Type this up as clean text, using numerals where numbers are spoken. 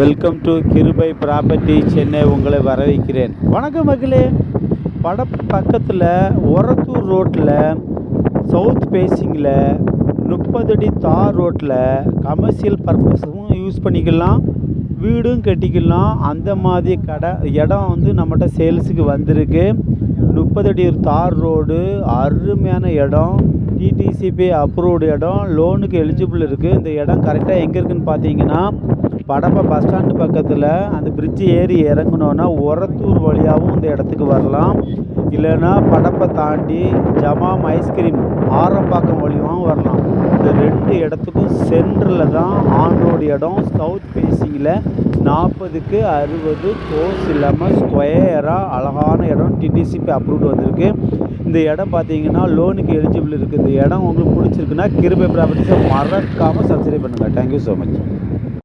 Welcome to கிருபை property Chennai உங்களை வரவேற்கிறேன். வணக்கம் மக்களே. படப்பு பக்கத்தில் ஒரத்தூர் ரோட்டில் சவுத் ஃபேஸிங்கில் 30 அடி தார் ரோட்டில் கமர்ஷியல் பர்பஸும் யூஸ் பண்ணிக்கலாம், வீடும் கட்டிக்கலாம். அந்த மாதிரி இடம் வந்து நம்மகிட்ட சேல்ஸுக்கு வந்திருக்கு. 30 அடி தார் ரோடு, அருமையான இடம், டிடிசிபி அப்ரூவ்டு இடம், லோனுக்கு எலிஜிபிள் இருக்குது. இந்த இடம் கரெக்டாக எங்கே இருக்குதுன்னு பார்த்தீங்கன்னா, படப்பை பஸ் ஸ்டாண்டு பக்கத்தில் அந்த பிரிட்ஜு ஏறி இறங்கினோன்னா ஒரத்தூர் வழியாகவும் இந்த இடத்துக்கு வரலாம். இல்லைன்னா படப்பை தாண்டி ஜமாம் ஐஸ்கிரீம் ஆரம்பாக்கம் வழியாகவும் வரலாம். இந்த 2 இடத்துக்கும் சென்டரில் தான் ஆன் ரோடு இடம். சவுத் ஃபேஸிங்கில் 40க்கு 60 கோர்ஸ் இல்லாமல் ஸ்கொயராக அழகான இடம், டிடிசிபி அப்ரூவ்டு வந்திருக்கு. இந்த இடம் பார்த்தீங்கன்னா லோனுக்கு எலிஜிபிள் இருக்குது. இந்த இடம் உங்களுக்கு பிடிச்சிருக்குன்னா கிருபை ப்ராப்பர்ட்டிஸை மறக்காமல் சப்ஸ்கிரைப் பண்ணுங்கள். Thank you so much.